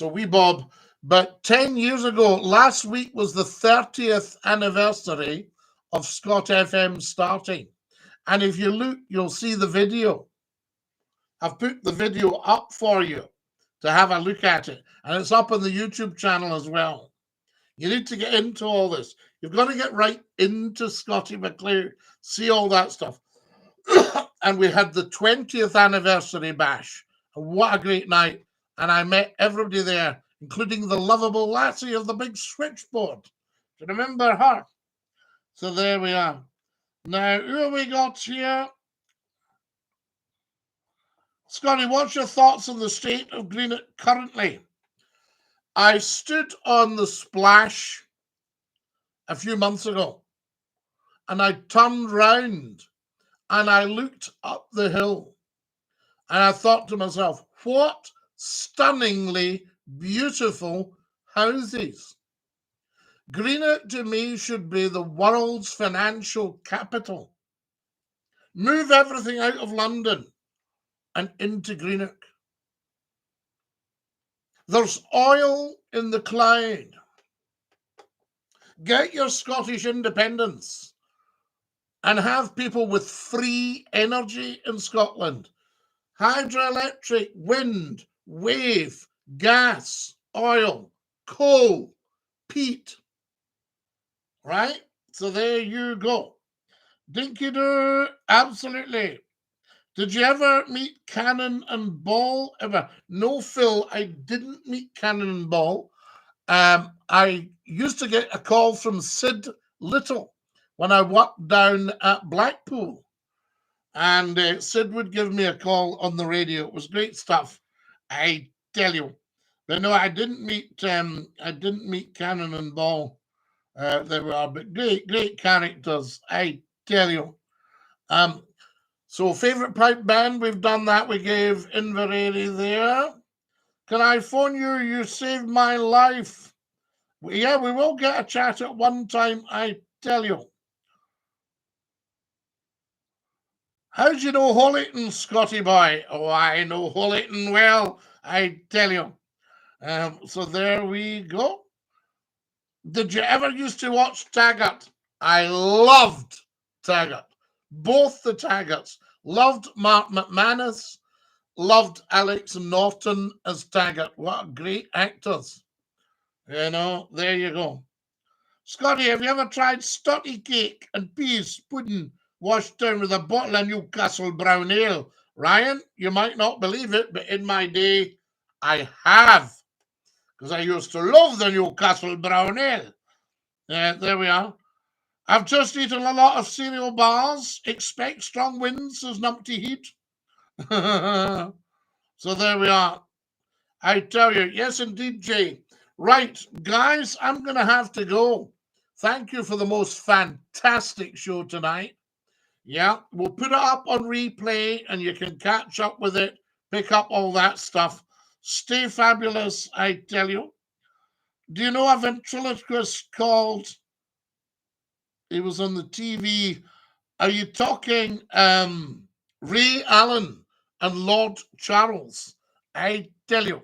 Wee Bob. But 10 years ago, last week was the 30th anniversary of Scott FM starting. And if you look, you'll see the video. I've put the video up for you to have a look at it. And it's up on the YouTube channel as well. You need to get into all this. You've got to get right into Scottie McClue, see all that stuff. And we had the 20th anniversary bash. And what a great night. And I met everybody there, including the lovable lassie of the big switchboard. Do you remember her? So there we are. Now, who have we got here? Scottie, what's your thoughts on the state of Greenock currently? I stood on the splash a few months ago, and I turned round and I looked up the hill, and I thought to myself, what stunningly beautiful houses. Greenock to me should be the world's financial capital. Move everything out of London and into Greenock. There's oil in the Clyde. Get your Scottish independence and have people with free energy in Scotland. Hydroelectric, wind, wave, gas, oil, coal, peat. Right? So there you go. DINKY-DOO, absolutely. Did you ever meet Cannon and Ball ever? No, Phil, I didn't meet Cannon and Ball. I used to get a call from Sid Little when I worked down at Blackpool. And Sid would give me a call on the radio. It was great stuff, I tell you. But no, I didn't meet Cannon and Ball. They were but great characters, I tell you. So favourite pipe band, we've done that. We gave Inverary there. Can I phone you? You saved my life. Yeah, we will get a chat at one time, I tell you. How do you know Holyton, Scotty boy? Oh, I know Holyton well, I tell you. So there we go. Did you ever used to watch Taggart? I loved Taggart. Both the Taggarts. Loved Mark McManus. Loved Alex Norton as Taggart. What great actors. You know, there you go. Scottie, have you ever tried stotty cake and peas pudding washed down with a bottle of Newcastle brown ale? Ryan, you might not believe it, but in my day, I have. Because I used to love the Newcastle brown ale. There we are. I've just eaten a lot of cereal bars. Expect strong winds as numpty heat. So there we are. I tell you, yes indeed, Jay. Right, guys, I'm going to have to go. Thank you for the most fantastic show tonight. Yeah, we'll put it up on replay and you can catch up with it, pick up all that stuff. Stay fabulous, I tell you. Do you know a ventriloquist called, he was on the TV, are you talking Ray Allen and Lord Charles? I tell you.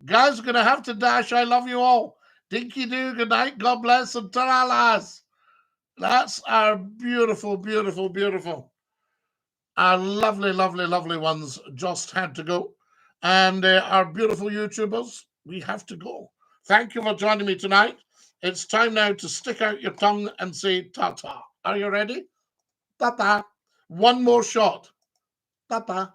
Guys, are going to have to dash. I love you all. DINKY-DOO, good night. God bless and ta-ra, lads. That's our beautiful, beautiful, beautiful. Our lovely, lovely, lovely ones just had to go. And our beautiful YouTubers, we have to go. Thank you for joining me tonight. It's time now to stick out your tongue and say ta-ta. Are you ready? Ta-ta. One more shot. Ta-ta.